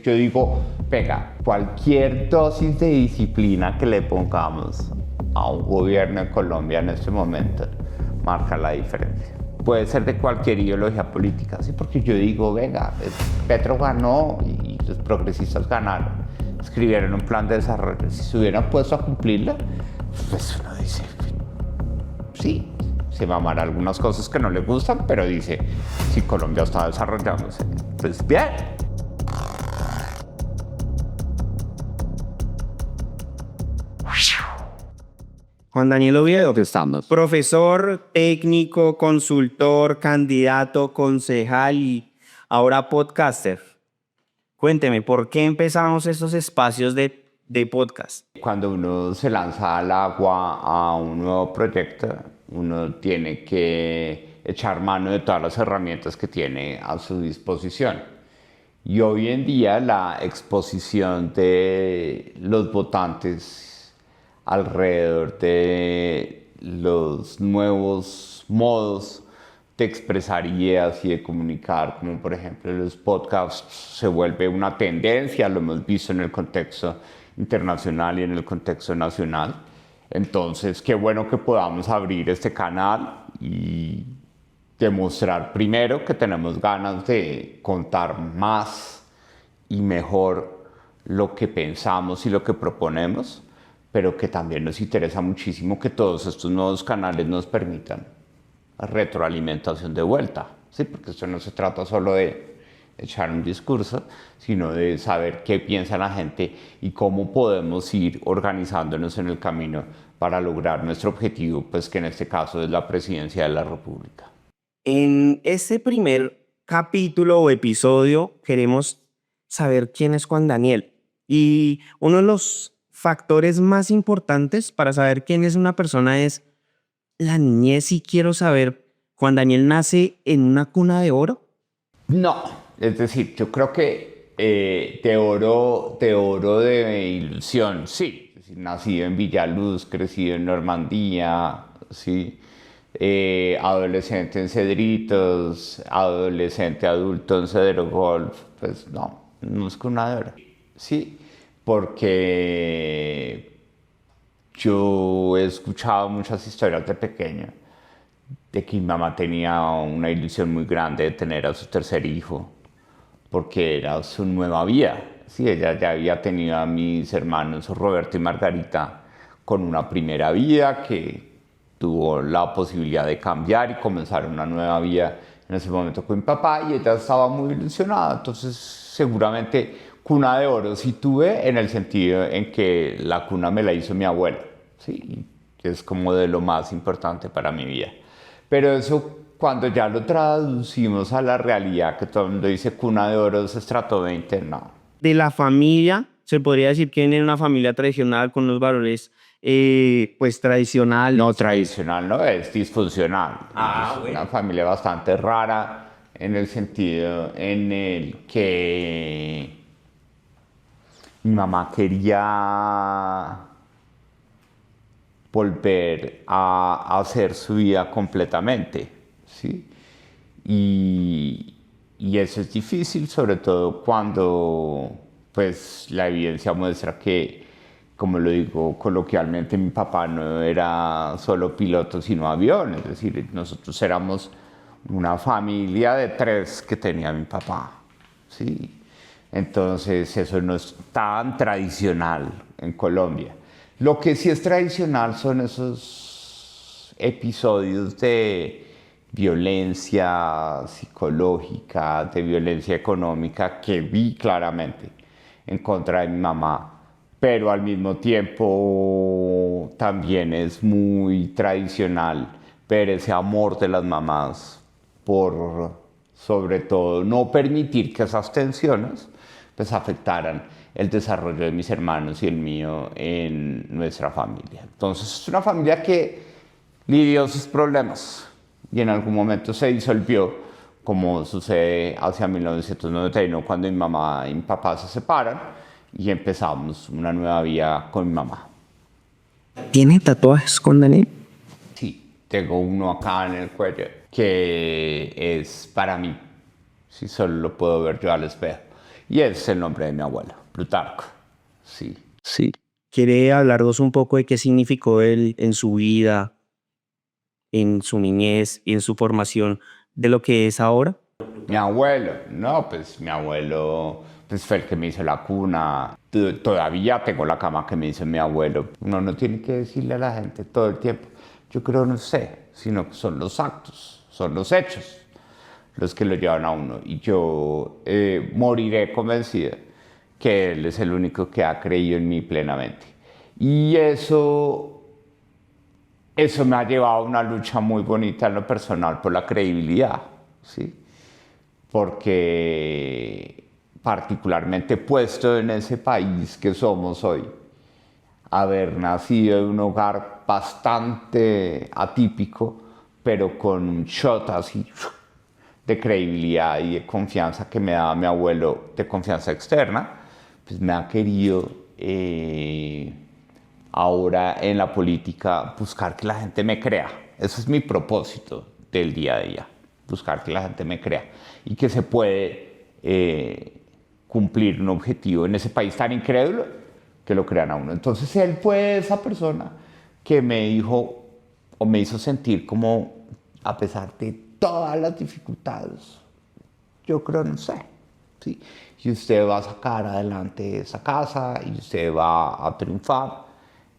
yo digo, venga, cualquier dosis de disciplina que le pongamos a un gobierno de Colombia en este momento marca la diferencia. Puede ser de cualquier ideología política, ¿sí? Porque yo digo, venga, Petro ganó y los progresistas ganaron, escribieron un plan de desarrollo. Si se hubieran puesto a cumplirla, pues uno dice, sí, se mamará algunas cosas que no le gustan, pero dice, si Colombia está desarrollándose, pues bien. Juan Daniel Oviedo, Estamos. profesor, técnico, consultor, candidato, concejal y ahora podcaster. Cuénteme, ¿por qué empezamos estos espacios de podcast? Cuando uno se lanza al agua a un nuevo proyecto, uno tiene que echar mano de todas las herramientas que tiene a su disposición. Y hoy en día la exposición de los votantes alrededor de los nuevos modos de expresar ideas y de comunicar, como por ejemplo los podcasts, se vuelve una tendencia, lo hemos visto en el contexto internacional y en el contexto nacional. Entonces, qué bueno que podamos abrir este canal y demostrar primero que tenemos ganas de contar más y mejor lo que pensamos y lo que proponemos, pero que también nos interesa muchísimo que todos estos nuevos canales nos permitan retroalimentación de vuelta, ¿sí? Porque esto no se trata solo de echar un discurso, sino de saber qué piensa la gente y cómo podemos ir organizándonos en el camino para lograr nuestro objetivo, pues que en este caso es la presidencia de la República. En este primer capítulo o episodio queremos saber quién es Juan Daniel. Y uno de los factores más importantes para saber quién es una persona es la niñez. Y quiero saber, ¿Juan Daniel nace en una cuna de oro? No, es decir, yo creo que de oro de ilusión, sí. Es decir, nacido en Villaluz, crecido en Normandía, sí. Adolescente en Cedritos, adolescente adulto en Cedro Golf, pues no es cuna de oro. Sí, porque yo he escuchado muchas historias de pequeño de que mi mamá tenía una ilusión muy grande de tener a su tercer hijo, porque era su nueva vida. Sí, ella ya había tenido a mis hermanos Roberto y Margarita con una primera vida que tuvo la posibilidad de cambiar y comenzar una nueva vida en ese momento con mi papá, y ella estaba muy ilusionada. Entonces, seguramente cuna de oro sí tuve, en el sentido en que la cuna me la hizo mi abuela, sí, que es como de lo más importante para mi vida. Pero eso, cuando ya lo traducimos a la realidad, que todo el mundo dice cuna de oro es estrato 20, no. De la familia, se podría decir que viene de una familia tradicional con los valores, pues tradicional. No tradicional, no es disfuncional. Es Bueno. una familia bastante rara en el sentido en el que mi mamá quería volver a hacer su vida completamente, ¿sí? Y eso es difícil, sobre todo cuando pues la evidencia muestra que, como lo digo coloquialmente, mi papá no era solo piloto, sino avión. Es decir, nosotros éramos una familia de 3 que tenía mi papá, ¿sí? Entonces eso no es tan tradicional en Colombia. Lo que sí es tradicional son esos episodios de violencia psicológica, de violencia económica que vi claramente en contra de mi mamá, pero al mismo tiempo también es muy tradicional ver ese amor de las mamás por, sobre todo, no permitir que esas tensiones pues afectaran el desarrollo de mis hermanos y el mío en nuestra familia. Entonces es una familia que lidió sus problemas y en algún momento se disolvió, como sucede hacia 1991 cuando mi mamá y mi papá se separan y empezamos una nueva vida con mi mamá. ¿Tiene tatuajes con Daniel? Sí, tengo uno acá en el cuello que es para mí. Sí, solo lo puedo ver yo al espejo. Y ese es el nombre de mi abuelo, Plutarco. Sí. Sí. ¿Quiere hablarnos un poco de qué significó él en su vida, en su niñez y en su formación de lo que es ahora? Mi abuelo, no, pues mi abuelo pues fue el que me hizo la cuna. Todavía tengo la cama que me hizo mi abuelo. Uno no tiene que decirle a la gente todo el tiempo. Yo creo, no sé, sino que son los actos, son los hechos los que lo llevan a uno. Y yo moriré convencido que él es el único que ha creído en mí plenamente. Y eso me ha llevado a una lucha muy bonita en lo personal por la credibilidad, ¿sí? Porque particularmente puesto en ese país que somos hoy, haber nacido en un hogar bastante atípico, pero con un shot así de credibilidad y de confianza que me daba mi abuelo, de confianza externa, pues me ha querido ahora en la política buscar que la gente me crea. Ese es mi propósito del día a día, buscar que la gente me crea y que se puede cumplir un objetivo en ese país tan incrédulo que lo crean a uno. Entonces él fue esa persona que me dijo o me hizo sentir como, a pesar de todas las dificultades, yo creo, no sé, ¿sí? Y usted va a sacar adelante esa casa y usted va a triunfar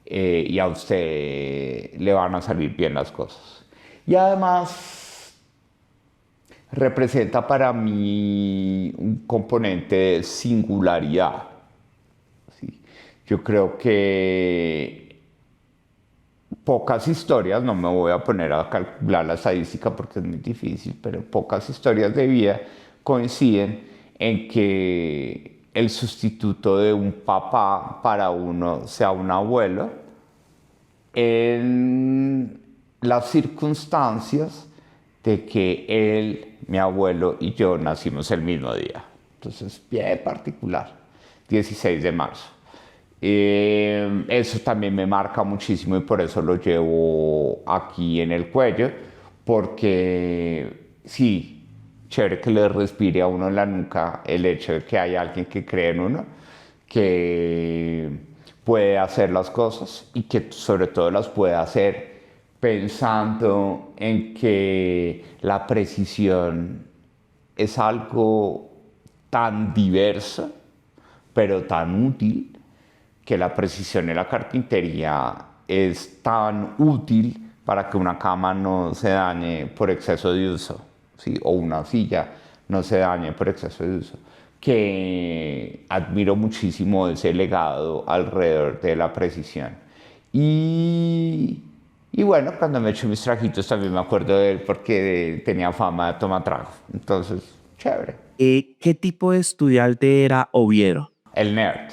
y a usted le van a salir bien las cosas. Y además representa para mí un componente de singularidad. ¿Sí? Yo creo que pocas historias, no me voy a poner a calcular la estadística porque es muy difícil, pero pocas historias de vida coinciden en que el sustituto de un papá para uno sea un abuelo en las circunstancias de que él, mi abuelo y yo nacimos el mismo día. Entonces, bien particular, 16 de marzo. Eso también me marca muchísimo y por eso lo llevo aquí en el cuello, porque sí, chévere que le respire a uno en la nuca el hecho de que hay alguien que cree en uno, que puede hacer las cosas y que sobre todo las puede hacer pensando en que la precisión es algo tan diverso, pero tan útil, que la precisión en la carpintería es tan útil para que una cama no se dañe por exceso de uso, ¿sí? O una silla no se dañe por exceso de uso, que admiro muchísimo ese legado alrededor de la precisión. Y bueno, cuando me echo mis trajitos también me acuerdo de él porque tenía fama de tomatrago. Entonces, chévere. ¿Qué tipo de estudiante era Oviedo? El nerd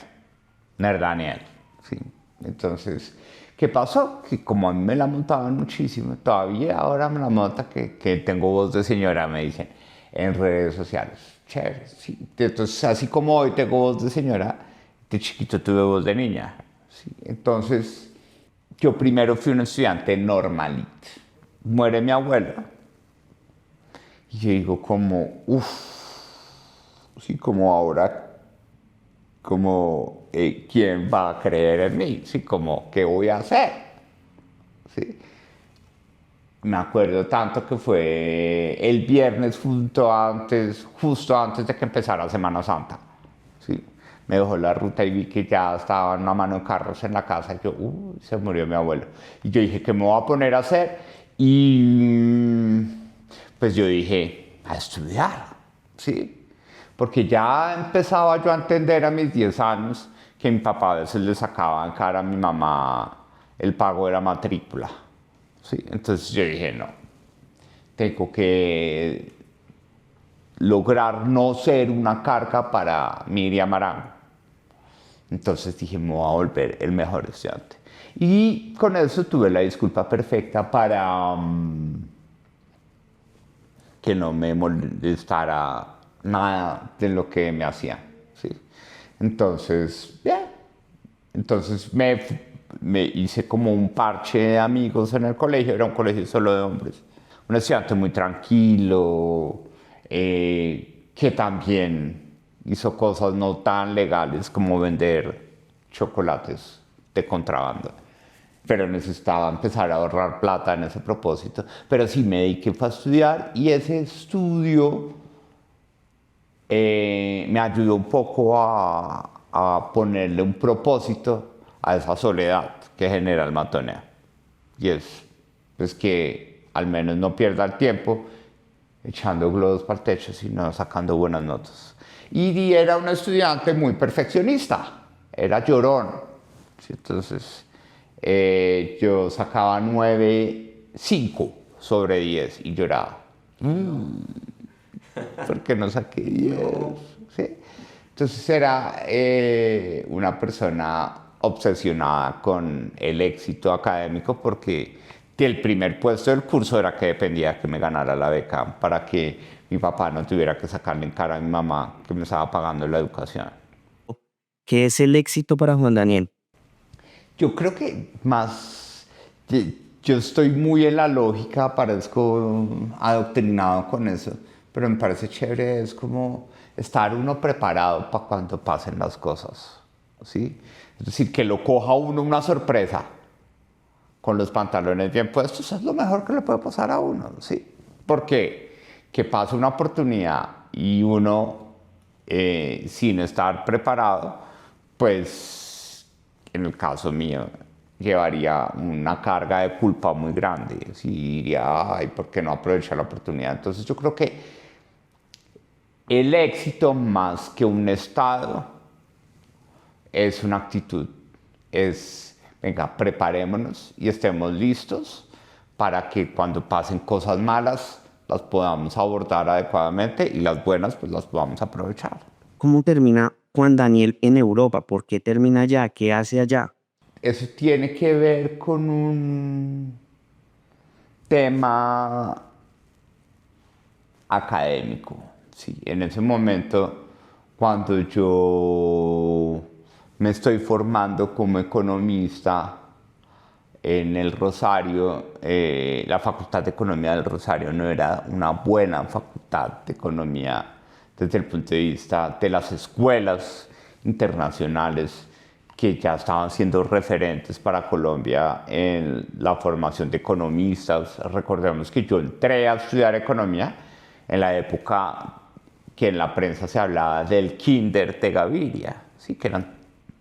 Daniel, sí. Entonces, ¿qué pasó? Que como a mí me la montaban muchísimo, todavía ahora me la monta que tengo voz de señora, me dicen, en redes sociales. Chévere, sí. Entonces, así como hoy tengo voz de señora, de chiquito tuve voz de niña. Sí. Entonces, yo primero fui un estudiante normalito. Muere mi abuela. Y yo digo como, uff, sí, como ahora, como, ¿quién va a creer en mí? Sí, como, ¿qué voy a hacer? Sí. Me acuerdo tanto que fue el viernes justo antes de que empezara Semana Santa. Sí. Me dejó la ruta y vi que ya estaba una mano de carros en la casa y yo, se murió mi abuelo. Y yo dije, ¿qué me voy a poner a hacer? Y pues yo dije, a estudiar, ¿sí? Porque ya empezaba yo a entender a mis 10 años que mi papá a veces le sacaba en cara a mi mamá el pago de la matrícula, ¿sí? Entonces yo dije, no, tengo que lograr no ser una carga para Miriam Arango. Entonces dije, me voy a volver el mejor estudiante. Y con eso tuve la disculpa perfecta para que no me molestara nada de lo que me hacían, ¿sí? Entonces, bien. Entonces me hice como un parche de amigos en el colegio. Era un colegio solo de hombres. Un estudiante muy tranquilo, que también hizo cosas no tan legales como vender chocolates de contrabando. Pero necesitaba empezar a ahorrar plata en ese propósito. Pero sí me dediqué a estudiar y ese estudio me ayudó un poco a ponerle un propósito a esa soledad que genera el matoneo. Y es pues, que al menos no pierda el tiempo echando globos para el techo, sino sacando buenas notas. Y era un estudiante muy perfeccionista, era llorón. ¿Sí? Entonces, yo sacaba 9,5 sobre 10 y lloraba. ¿Por qué no saqué 10? ¿Sí? Entonces era una persona obsesionada con el éxito académico porque el primer puesto del curso era que dependía de que me ganara la beca para que mi papá no tuviera que sacarle en cara a mi mamá que me estaba pagando la educación. ¿Qué es el éxito para Juan Daniel? Yo creo que más, yo estoy muy en la lógica, parezco adoctrinado con eso, pero me parece chévere, es como estar uno preparado para cuando pasen las cosas, ¿sí? Es decir, que lo coja uno una sorpresa con los pantalones bien puestos es lo mejor que le puede pasar a uno, ¿sí? Porque que pase una oportunidad y uno sin estar preparado, pues en el caso mío llevaría una carga de culpa muy grande, ¿sí? Diría, ay, ¿por qué no aprovechar la oportunidad? Entonces yo creo que el éxito más que un estado es una actitud, es, venga, preparémonos y estemos listos para que cuando pasen cosas malas las podamos abordar adecuadamente y las buenas pues las podamos aprovechar. ¿Cómo termina Juan Daniel en Europa? ¿Por qué termina allá? ¿Qué hace allá? Eso tiene que ver con un tema académico. Sí, en ese momento, cuando yo me estoy formando como economista en el Rosario, la Facultad de Economía del Rosario no era una buena facultad de economía desde el punto de vista de las escuelas internacionales que ya estaban siendo referentes para Colombia en la formación de economistas. Recordemos que yo entré a estudiar economía en la época que en la prensa se hablaba del Kinder de Gaviria, ¿sí? Que eran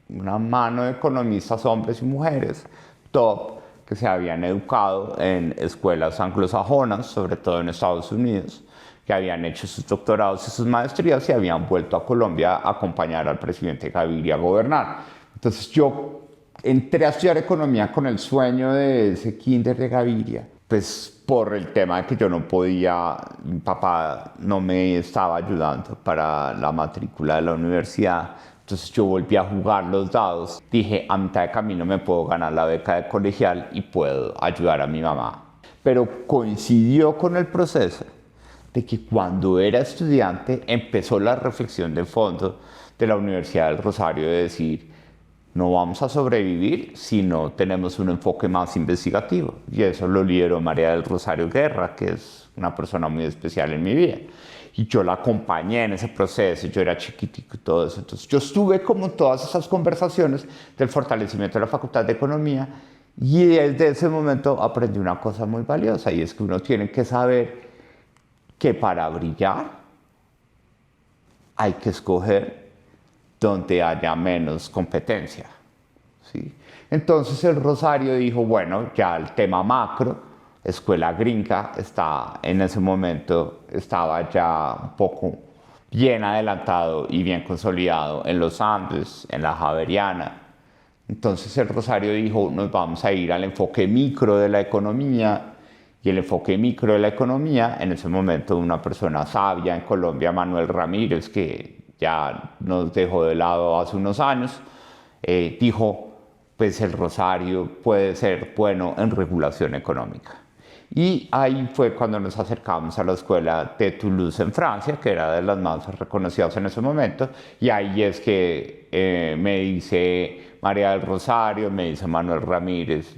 una mano de economistas, hombres y mujeres, top, que se habían educado en escuelas anglosajonas, sobre todo en Estados Unidos, que habían hecho sus doctorados y sus maestrías y habían vuelto a Colombia a acompañar al presidente Gaviria a gobernar. Entonces yo entré a estudiar economía con el sueño de ese Kinder de Gaviria, pues por el tema de que yo no podía, mi papá no me estaba ayudando para la matrícula de la universidad. Entonces yo volví a jugar los dados. Dije, a mitad de camino me puedo ganar la beca de colegial y puedo ayudar a mi mamá. Pero coincidió con el proceso de que cuando era estudiante empezó la reflexión de fondo de la Universidad del Rosario de decir, no vamos a sobrevivir si no tenemos un enfoque más investigativo. Y eso lo lideró María del Rosario Guerra, que es una persona muy especial en mi vida. Y yo la acompañé en ese proceso, yo era chiquitico y todo eso. Entonces yo estuve como en todas esas conversaciones del fortalecimiento de la Facultad de Economía y desde ese momento aprendí una cosa muy valiosa y es que uno tiene que saber que para brillar hay que escoger donde haya menos competencia, ¿sí? Entonces el Rosario dijo, bueno, ya el tema macro, escuela gringa, está, en ese momento estaba ya un poco bien adelantado y bien consolidado en los Andes, en la Javeriana. Entonces el Rosario dijo, nos vamos a ir al enfoque micro de la economía, y el enfoque micro de la economía, en ese momento una persona sabia en Colombia, Manuel Ramírez, que ya nos dejó de lado hace unos años, dijo, pues el Rosario puede ser bueno en regulación económica. Y ahí fue cuando nos acercamos a la escuela de Toulouse en Francia, que era de las más reconocidas en ese momento, y ahí es que me dice María del Rosario, me dice Manuel Ramírez,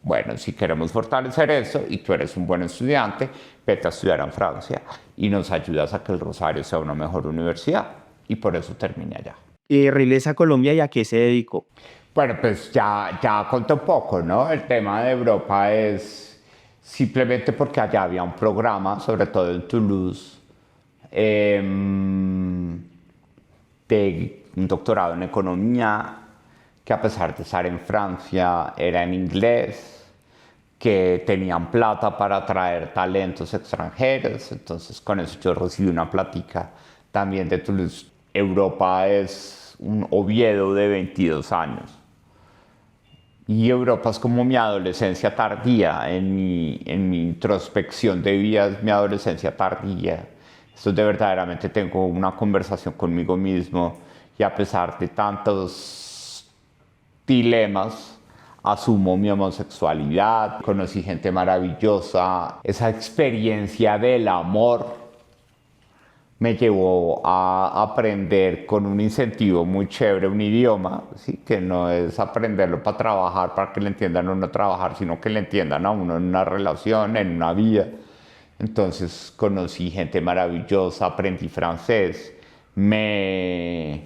bueno, si queremos fortalecer eso y tú eres un buen estudiante, vete a estudiar en Francia y nos ayudas a que el Rosario sea una mejor universidad. y por eso terminé allá. Y regresa a Colombia, ¿y a qué se dedicó? Bueno, pues ya conté un poco, ¿no? El tema de Europa es simplemente porque allá había un programa, sobre todo en Toulouse, de un doctorado en economía, que a pesar de estar en Francia era en inglés, que tenían plata para traer talentos extranjeros, entonces con eso yo recibí una plática también de Toulouse. Europa es un Oviedo de 22 años. Y Europa es como mi adolescencia tardía, en mi introspección de vida es mi adolescencia tardía. Esto de verdaderamente tengo una conversación conmigo mismo y a pesar de tantos dilemas, asumo mi homosexualidad, conocí gente maravillosa, esa experiencia del amor me llevó a aprender con un incentivo muy chévere un idioma, ¿sí? Que no es aprenderlo para trabajar, para que le entiendan a uno trabajar, sino que le entiendan a uno en una relación, en una vida. Entonces conocí gente maravillosa, aprendí francés, me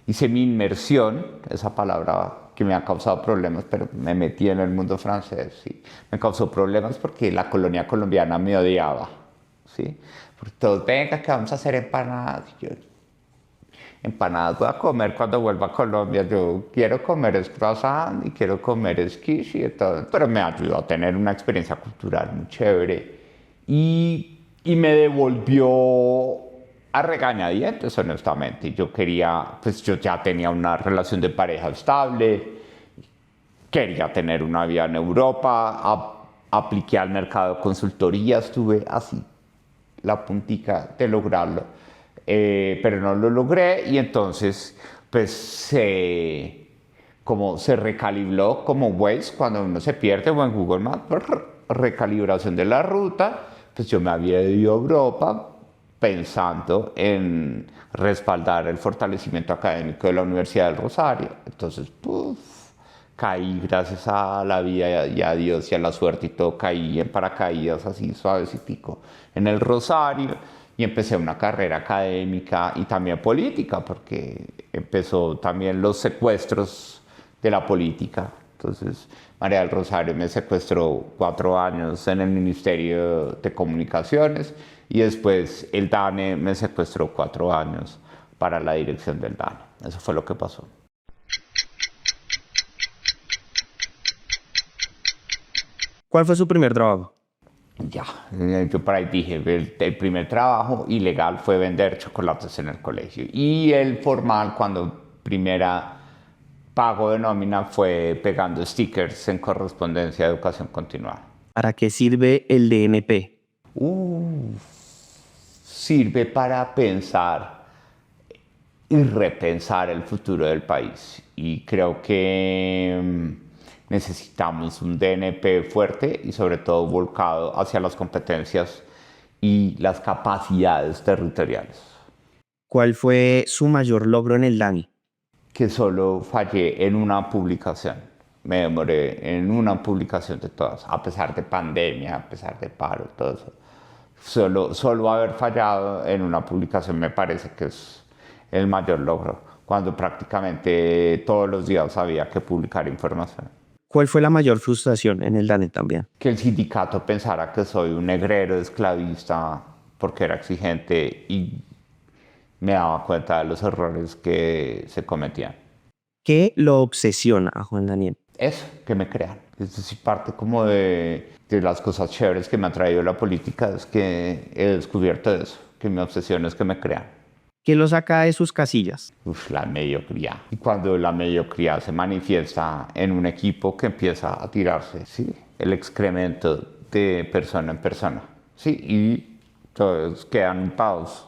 hice mi inmersión, esa palabra que me ha causado problemas, pero me metí en el mundo francés, ¿sí? Me causó problemas porque la colonia colombiana me odiaba, ¿sí? Porque todos, venga, que vamos a hacer empanadas. Y yo, empanadas voy a comer cuando vuelva a Colombia. Yo quiero comer es croissant y quiero comer es quiche y todo. Pero me ayudó a tener una experiencia cultural muy chévere. Y me devolvió a regañadientes, honestamente. Yo quería, pues yo ya tenía una relación de pareja estable, quería tener una vida en Europa, apliqué al mercado de consultoría, estuve así la puntica de lograrlo, pero no lo logré y entonces pues como se recalibró como Waze cuando uno se pierde o en Google Maps, recalibración de la ruta, pues yo me había ido a Europa pensando en respaldar el fortalecimiento académico de la Universidad del Rosario, entonces caí gracias a la vida y a Dios y a la suerte y todo, caí en paracaídas así suavecitico en el Rosario y empecé una carrera académica y también política porque empezó también los secuestros de la política. Entonces María del Rosario me secuestró 4 años en el Ministerio de Comunicaciones y después el DANE me secuestró 4 años para la dirección del DANE. Eso fue lo que pasó. ¿Cuál fue su primer trabajo? Ya, yo por ahí dije, el primer trabajo ilegal fue vender chocolates en el colegio. Y el formal, cuando primera pago de nómina, fue pegando stickers en correspondencia de educación continuada. ¿Para qué sirve el DNP? Sirve para pensar y repensar el futuro del país. Y creo que necesitamos un DNP fuerte y sobre todo volcado hacia las competencias y las capacidades territoriales. ¿Cuál fue su mayor logro en el DANI? Que solo fallé en una publicación. Me demoré en una publicación de todas, a pesar de pandemia, a pesar de paro, todo eso. Solo haber fallado en una publicación me parece que es el mayor logro, cuando prácticamente todos los días había que publicar información. ¿Cuál fue la mayor frustración en el DANE también? Que el sindicato pensara que soy un negrero esclavista porque era exigente y me daba cuenta de los errores que se cometían. ¿Qué lo obsesiona a Juan Daniel? Eso, que me crean. Es decir, parte como de las cosas chéveres que me ha traído la política es que he descubierto eso, que mi obsesión es que me crean. ¿Qué lo saca de sus casillas? La mediocridad. Y cuando la mediocridad se manifiesta en un equipo que empieza a tirarse, ¿sí? El excremento de persona en persona, ¿sí? Y todos quedan untados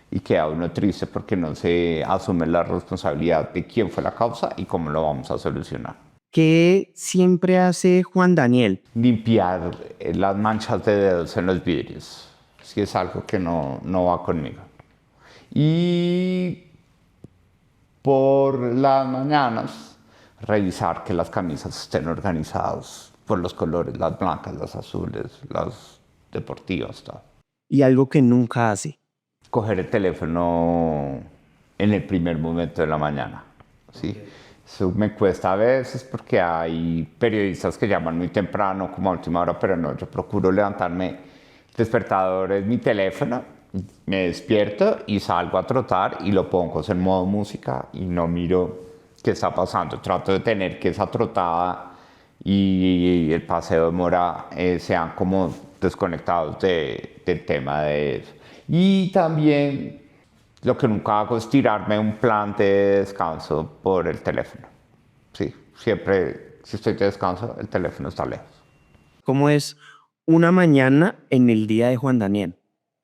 y queda uno triste porque no se asume la responsabilidad de quién fue la causa y cómo lo vamos a solucionar. ¿Qué siempre hace Juan Daniel? Limpiar las manchas de dedos en los vidrios, si es algo que no va conmigo. Y por las mañanas revisar que las camisas estén organizadas por los colores, las blancas, las azules, las deportivas, todo. Y algo que nunca hace. Coger el teléfono en el primer momento de la mañana, ¿sí? Eso me cuesta a veces porque hay periodistas que llaman muy temprano, como a última hora, pero no, yo procuro levantarme. El despertador es mi teléfono, me despierto y salgo a trotar y lo pongo en modo música y no miro qué está pasando. Trato de tener que esa trotada y el paseo de mora sean como desconectados del tema de eso. Y también lo que nunca hago es tirarme un plan de descanso por el teléfono. Sí, siempre, si estoy de descanso, el teléfono está lejos. ¿Cómo es una mañana en el día de Juan Daniel?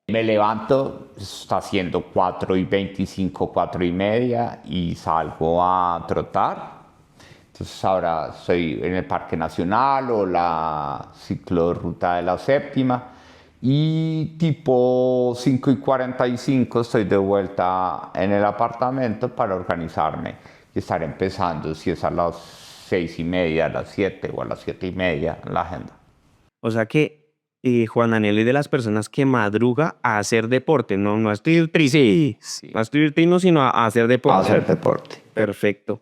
Me levanto, está siendo 4:25, 4:30 y salgo a trotar. Entonces ahora estoy en el Parque Nacional o la ciclorruta de la Séptima y tipo 5:45 estoy de vuelta en el apartamento para organizarme y estar empezando, si es a las 6:30, a las 7 o a las 7:30, la agenda. O sea que Juan Daniel es de las personas que madruga a hacer deporte, no a estudiar trino, Sí. no a estudiar trino, sino a hacer deporte. Hacer deporte. Perfecto.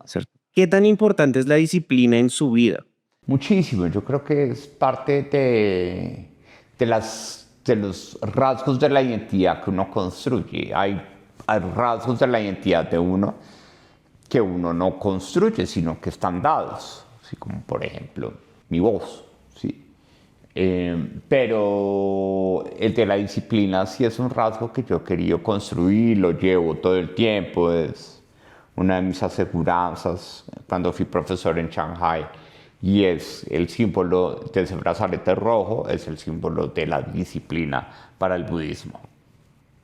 ¿Qué tan importante es la disciplina en su vida? Muchísimo, yo creo que es parte de los rasgos de la identidad que uno construye. Hay rasgos de la identidad de uno que uno no construye, sino que están dados, así como por ejemplo mi voz, ¿sí? Pero el de la disciplina sí es un rasgo que yo he querido construir, lo llevo todo el tiempo, es una de mis aseguranzas cuando fui profesor en Shanghai y es el símbolo de ese brazalete rojo, es el símbolo de la disciplina para el budismo.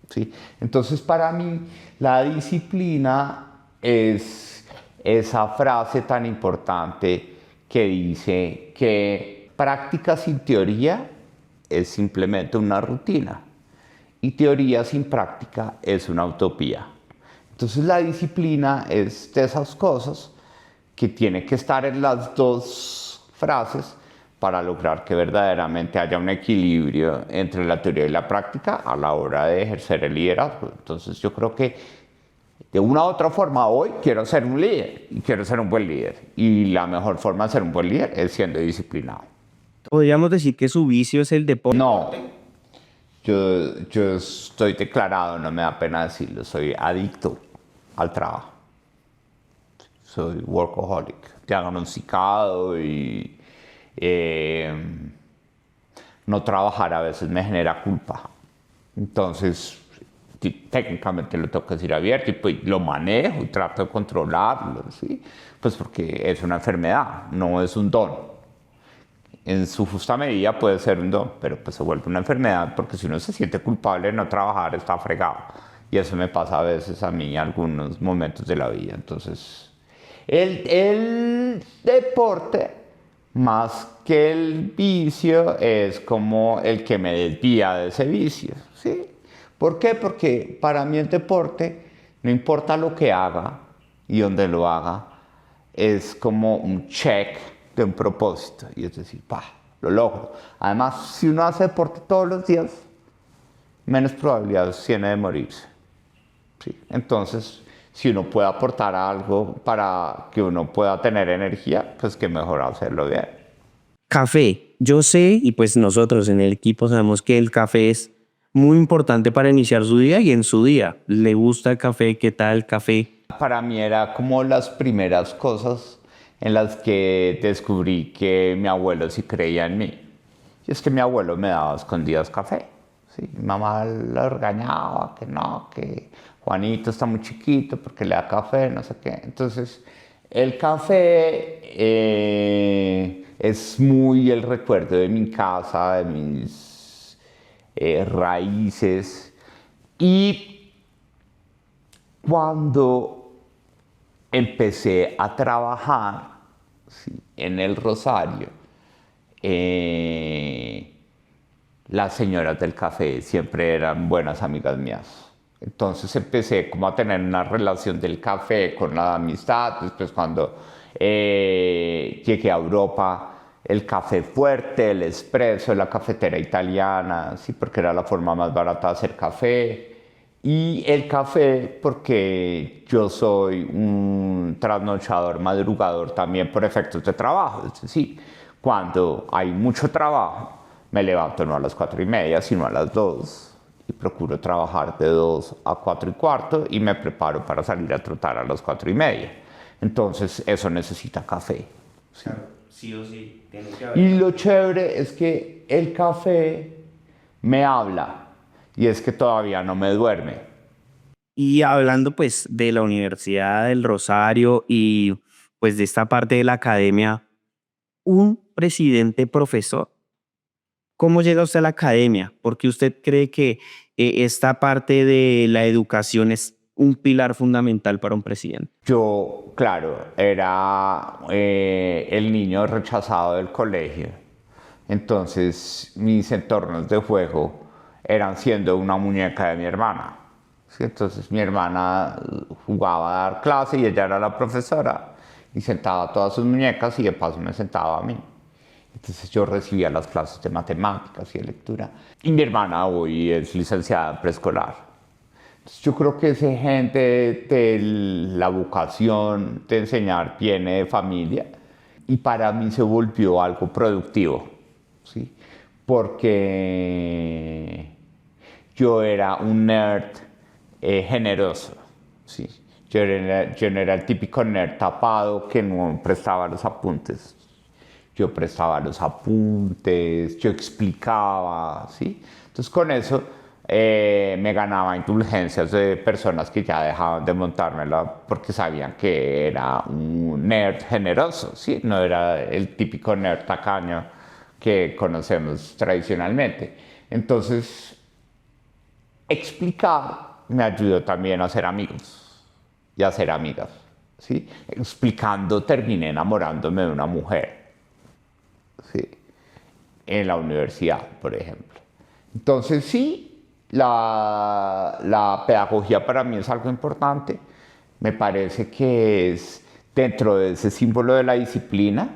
¿Sí? Entonces para mí la disciplina es esa frase tan importante que dice que práctica sin teoría es simplemente una rutina y teoría sin práctica es una utopía. Entonces la disciplina es de esas cosas que tiene que estar en las dos frases para lograr que verdaderamente haya un equilibrio entre la teoría y la práctica a la hora de ejercer el liderazgo. Entonces yo creo que de una u otra forma hoy quiero ser un líder y quiero ser un buen líder. Y la mejor forma de ser un buen líder es siendo disciplinado. ¿Podríamos decir que su vicio es el deporte? No, yo estoy declarado, no me da pena decirlo, soy adicto al trabajo. Soy workaholic, diagnosticado y no trabajar a veces me genera culpa. Entonces, técnicamente lo tengo que decir abierto y pues lo manejo y trato de controlarlo, ¿sí? Pues porque es una enfermedad, no es un don. En su justa medida puede ser un don, pero pues se vuelve una enfermedad porque si uno se siente culpable de no trabajar está fregado. Y eso me pasa a veces a mí en algunos momentos de la vida. Entonces, el deporte, más que el vicio, es como el que me desvía de ese vicio, ¿sí? ¿Por qué? Porque para mí el deporte, no importa lo que haga y donde lo haga, es como un check de un propósito. Y es decir, lo logro. Además, si uno hace deporte todos los días, menos probabilidades tiene de morirse. ¿Sí? Entonces, si uno puede aportar algo para que uno pueda tener energía, pues que mejor hacerlo bien. Café. Yo sé, y pues nosotros en el equipo sabemos que el café es muy importante para iniciar su día y en su día. ¿Le gusta el café? ¿Qué tal el café? Para mí era como las primeras cosas en las que descubrí que mi abuelo sí creía en mí. Y es que mi abuelo me daba a escondidas café. ¿Sí? Mi mamá lo regañaba, que no, que Juanito está muy chiquito porque le da café, no sé qué. Entonces, el café es muy el recuerdo de mi casa, de mis raíces. Y cuando empecé a trabajar, ¿sí?, en el Rosario, las señoras del café siempre eran buenas amigas mías. Entonces empecé como a tener una relación del café con la amistad. Después cuando llegué a Europa, el café fuerte, el espresso, la cafetera italiana, sí, porque era la forma más barata de hacer café. Y el café, porque yo soy un trasnochador, madrugador también por efectos de trabajo. Es decir, cuando hay mucho trabajo, me levanto no a las 4:30, sino a las 2 y procuro trabajar de 2 a 4:15 y me preparo para salir a trotar a las 4:30. Entonces, eso necesita café. ¿Sí? Claro, sí o sí, tiene que haber. Y lo chévere es que el café me habla y es que todavía no me duerme. Y hablando pues de la Universidad del Rosario y pues de esta parte de la academia, un presidente profesor, ¿cómo llega usted a la academia? ¿Por qué usted cree que esta parte de la educación es un pilar fundamental para un presidente? Yo, claro, era el niño rechazado del colegio. Entonces, mis entornos de juego eran siendo una muñeca de mi hermana. ¿Sí? Entonces, mi hermana jugaba a dar clase y ella era la profesora y sentaba todas sus muñecas y de paso me sentaba a mí. Entonces, yo recibía las clases de matemáticas y de lectura. Y mi hermana hoy es licenciada en preescolar. Yo creo que ese gente de la vocación de enseñar viene de familia y para mí se volvió algo productivo, ¿sí? Porque yo era un nerd generoso, ¿sí? Yo no era el típico nerd tapado que no prestaba los apuntes. Yo prestaba los apuntes, yo explicaba, ¿sí? Entonces con eso me ganaba indulgencias de personas que ya dejaban de montármela porque sabían que era un nerd generoso, ¿sí? No era el típico nerd tacaño que conocemos tradicionalmente. Entonces, explicar me ayudó también a ser amigos y a ser amigas, ¿sí? Explicando terminé enamorándome de una mujer, ¿sí? En la universidad, por ejemplo. Entonces, sí, la pedagogía para mí es algo importante. Me parece que es dentro de ese símbolo de la disciplina.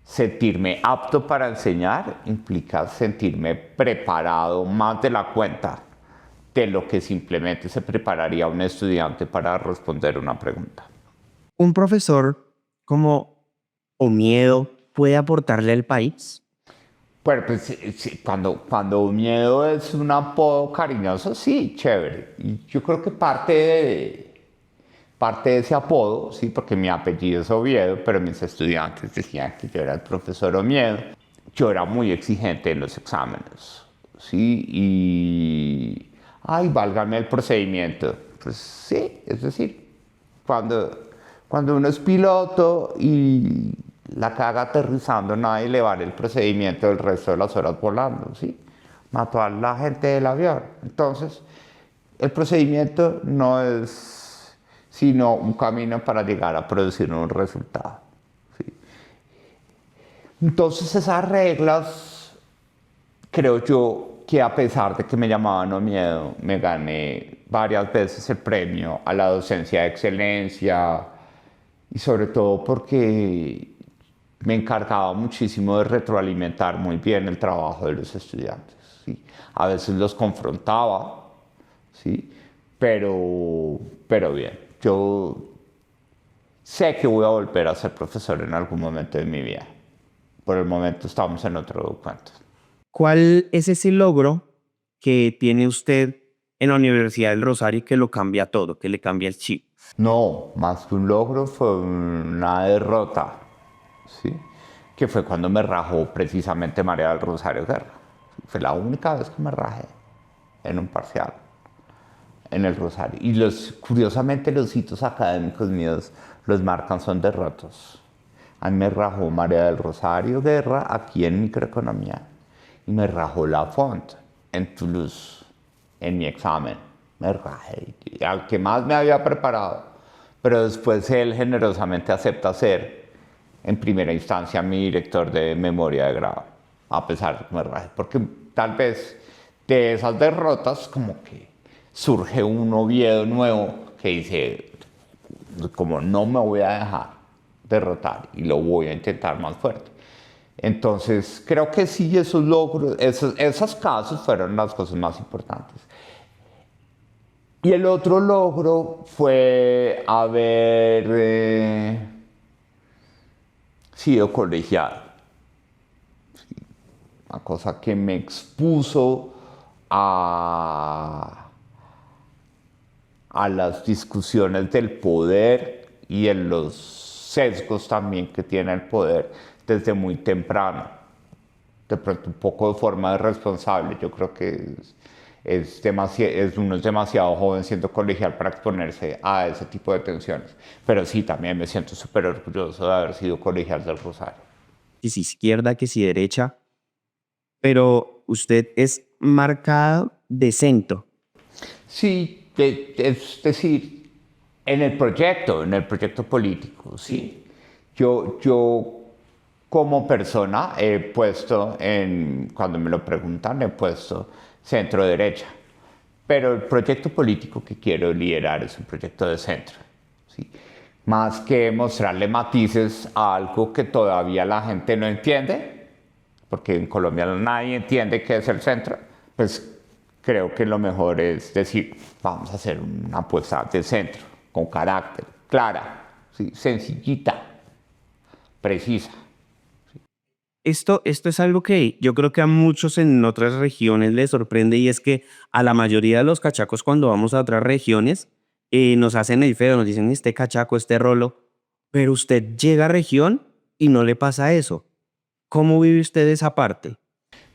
Sentirme apto para enseñar implica sentirme preparado más de la cuenta de lo que simplemente se prepararía un estudiante para responder una pregunta. ¿Un profesor como Omiedo puede aportarle al país? Bueno, pues sí, cuando miedo es un apodo cariñoso, sí, chévere. Y yo creo que parte de ese apodo, sí, porque mi apellido es Oviedo, pero mis estudiantes decían que yo era el profesor Omiedo. Yo era muy exigente en los exámenes, sí, y ay, válgame el procedimiento. Pues sí, es decir, cuando uno es piloto y la caga aterrizando, nadie le vale el procedimiento del resto de las horas volando, ¿sí? Mató a la gente del avión. Entonces, el procedimiento no es sino un camino para llegar a producir un resultado, ¿sí? Entonces, esas reglas, creo yo que a pesar de que me llamaban Omiedo, me gané varias veces el premio a la docencia de excelencia y sobre todo porque me encargaba muchísimo de retroalimentar muy bien el trabajo de los estudiantes, ¿sí? A veces los confrontaba, ¿sí? Pero bien, yo sé que voy a volver a ser profesor en algún momento de mi vida. Por el momento estamos en otro cuento. ¿Cuál es ese logro que tiene usted en la Universidad del Rosario que lo cambia todo, que le cambia el chip? No, más que un logro fue una derrota, ¿sí? Que fue cuando me rajó precisamente María del Rosario Guerra. Fue la única vez que me rajé en un parcial en el Rosario. Y curiosamente los hitos académicos míos los marcan son derrotas. A mí me rajó María del Rosario Guerra aquí en microeconomía y me rajó Lafont en Toulouse en mi examen. Me rajé, al que más me había preparado. Pero después él generosamente acepta ser en primera instancia mi director de memoria de grado, a pesar de que me rajé. Porque tal vez de esas derrotas como que surge un Oviedo nuevo que dice, como no me voy a dejar derrotar y lo voy a intentar más fuerte. Entonces, creo que sí, esos logros, esos casos fueron las cosas más importantes. Y el otro logro fue haber sido colegiado. Una cosa que me expuso a las discusiones del poder y en los sesgos también que tiene el poder desde muy temprano. De pronto un poco de forma irresponsable. Yo creo que uno es demasiado joven siendo colegial para exponerse a ese tipo de tensiones. Pero sí, también me siento súper orgulloso de haber sido colegial del Rosario. Que si izquierda, que si derecha, pero usted es marcado de centro. Sí, es decir, en el proyecto político, sí. Yo como persona he puesto, cuando me lo preguntan, he puesto centro derecha. Pero el proyecto político que quiero liderar es un proyecto de centro. ¿Sí? Más que mostrarle matices a algo que todavía la gente no entiende, porque en Colombia nadie entiende qué es el centro, pues creo que lo mejor es decir, vamos a hacer una apuesta de centro, con carácter, clara, ¿sí? Sencillita, precisa. Esto es algo que yo creo que a muchos en otras regiones les sorprende y es que a la mayoría de los cachacos cuando vamos a otras regiones nos hacen el feo, nos dicen este cachaco, este rolo, pero usted llega a región y no le pasa eso. ¿Cómo vive usted esa parte?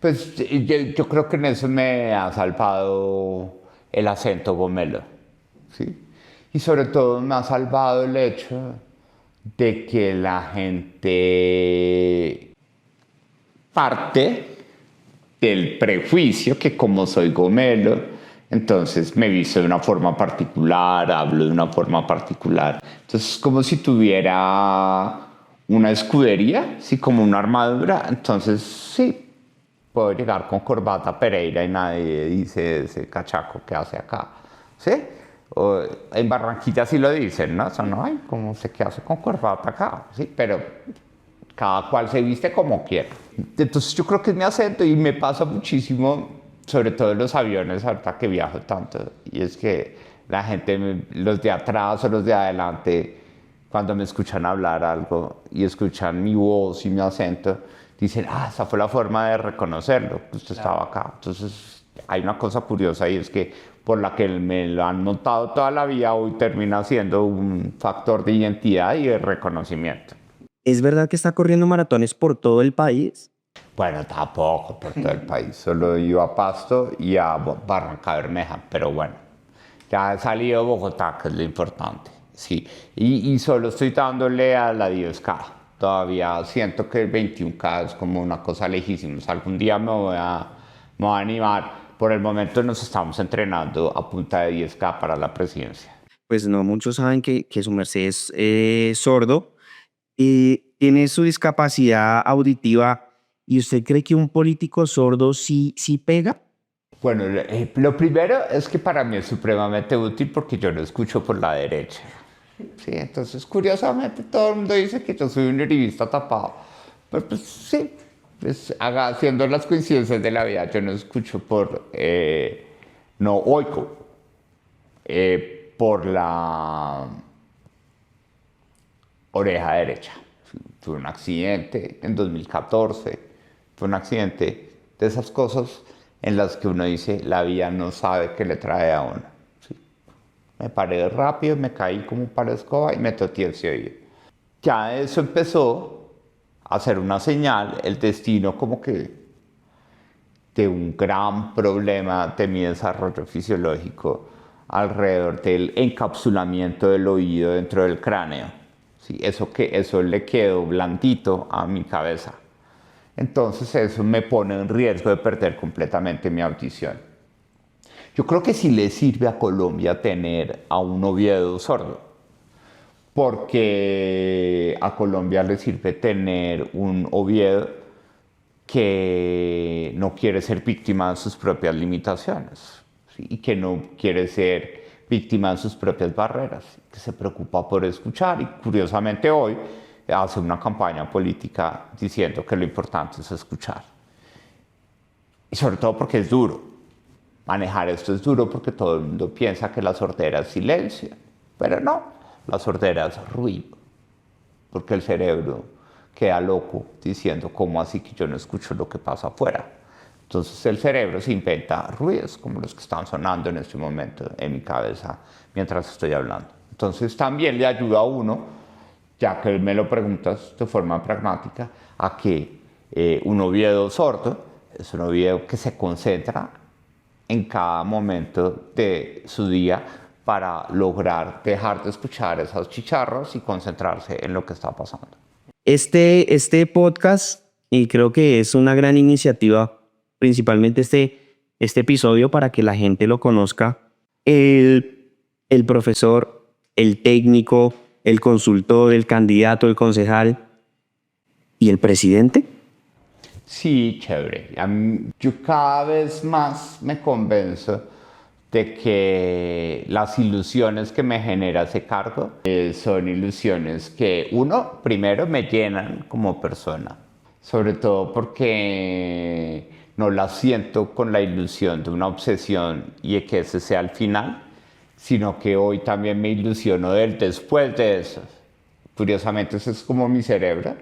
Pues yo creo que en eso me ha salvado el acento gomelo, ¿sí? Y sobre todo me ha salvado el hecho de que la gente parte del prejuicio que como soy gomelo, entonces me visto de una forma particular, hablo de una forma particular. Entonces es como si tuviera una escudería, sí, como una armadura. Entonces sí, puedo llegar con corbata Pereira y nadie dice ese cachaco que hace acá, ¿sí? O en Barranquilla sí lo dicen, ¿no? O sea, no, ay, ¿cómo se qué hace con corbata acá? Sí, pero cada cual se viste como quiera. Entonces yo creo que es mi acento y me pasa muchísimo, sobre todo en los aviones, ahorita que viajo tanto, y es que la gente, los de atrás o los de adelante, cuando me escuchan hablar algo y escuchan mi voz y mi acento, dicen, esa fue la forma de reconocerlo, que usted estaba acá. Entonces hay una cosa curiosa y es que por la que me lo han montado toda la vida, hoy termina siendo un factor de identidad y de reconocimiento. ¿Es verdad que está corriendo maratones por todo el país? Bueno, tampoco por todo el país, solo he ido a Pasto y a Barranca Bermeja, pero bueno, ya he salido de Bogotá, que es lo importante, sí, y solo estoy dándole a la 10K, todavía siento que el 21K es como una cosa lejísima, o sea, algún día me voy a animar, por el momento nos estamos entrenando a punta de 10K para la presidencia. Pues no muchos saben que su merced es sordo y tiene su discapacidad auditiva. ¿Y usted cree que un político sordo sí pega? Bueno, lo primero es que para mí es supremamente útil porque yo lo escucho por la derecha. Sí, entonces curiosamente todo el mundo dice que yo soy un uribista tapado. Pero pues sí, pues, haciendo las coincidencias de la vida, yo no escucho no oigo por la oreja derecha. Tuve un accidente en 2014, fue un accidente de esas cosas en las que uno dice, la vida no sabe qué le trae a uno. ¿Sí? Me paré rápido, me caí como un palo de escoba y me toteé ese oído. Ya eso empezó a ser una señal, el destino como que de un gran problema de mi desarrollo fisiológico alrededor del encapsulamiento del oído dentro del cráneo. ¿Sí? Eso le quedó blandito a mi cabeza. Entonces eso me pone en riesgo de perder completamente mi audición. Yo creo que sí le sirve a Colombia tener a un Oviedo sordo, porque a Colombia le sirve tener un Oviedo que no quiere ser víctima de sus propias limitaciones, ¿sí? Y que no quiere ser víctima de sus propias barreras, que se preocupa por escuchar y curiosamente hoy hace una campaña política diciendo que lo importante es escuchar. Y sobre todo porque es duro. Manejar esto es duro porque todo el mundo piensa que la sordera es silencio, pero no, la sordera es ruido, porque el cerebro queda loco diciendo, ¿cómo así que yo no escucho lo que pasa afuera? Entonces el cerebro se inventa ruidos como los que están sonando en este momento en mi cabeza mientras estoy hablando. Entonces también le ayuda a uno, ya que me lo preguntas de forma pragmática, a que un oído sordo es un oído que se concentra en cada momento de su día para lograr dejar de escuchar esas chicharras y concentrarse en lo que está pasando. Este podcast, y creo que es una gran iniciativa, principalmente este episodio para que la gente lo conozca, el profesor, el técnico, el consultor, el candidato, el concejal y el presidente. Sí, chévere. Yo cada vez más me convenzo de que las ilusiones que me genera ese cargo son ilusiones que, uno, primero me llenan como persona, sobre todo porque no las siento con la ilusión de una obsesión y de que ese sea el final, sino que hoy también me ilusiono del después de eso. Curiosamente, eso es como mi cerebro.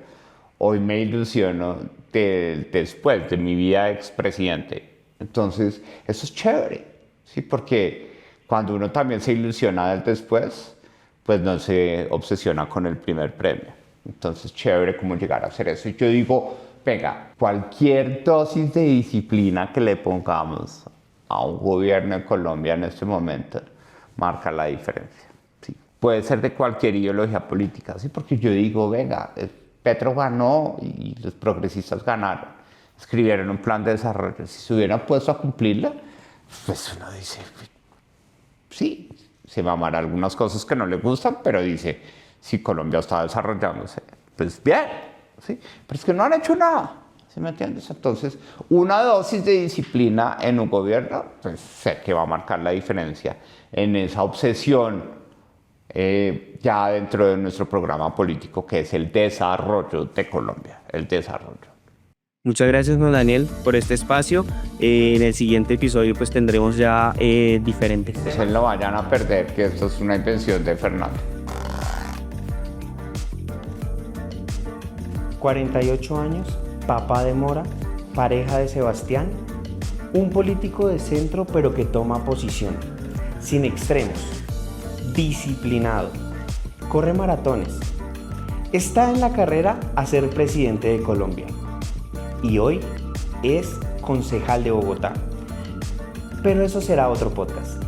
Hoy me ilusiono del después de mi vida de expresidente. Entonces, eso es chévere, ¿sí? Porque cuando uno también se ilusiona del después, pues no se obsesiona con el primer premio. Entonces, chévere cómo llegar a hacer eso. Y yo digo, venga, cualquier dosis de disciplina que le pongamos a un gobierno de Colombia en este momento marca la diferencia. ¿Sí? Puede ser de cualquier ideología política, ¿sí? Porque yo digo, venga, Petro ganó y los progresistas ganaron. Escribieron un plan de desarrollo. Si se hubieran puesto a cumplirla, pues uno dice, sí, se mamará algunas cosas que no le gustan, pero dice, si Colombia está desarrollándose, pues bien, ¿sí? Pero es que no han hecho nada, ¿sí me entiendes? Entonces, una dosis de disciplina en un gobierno, pues sé que va a marcar la diferencia en esa obsesión ya dentro de nuestro programa político, que es el desarrollo de Colombia, el desarrollo. Muchas gracias, Juan Daniel, por este espacio. En el siguiente episodio pues tendremos ya diferentes. No se lo vayan a perder, que esto es una invención de Fernando. 48 años, papá de Mora, pareja de Sebastián, un político de centro pero que toma posición, sin extremos, disciplinado, corre maratones, está en la carrera a ser presidente de Colombia y hoy es concejal de Bogotá. Pero eso será otro podcast.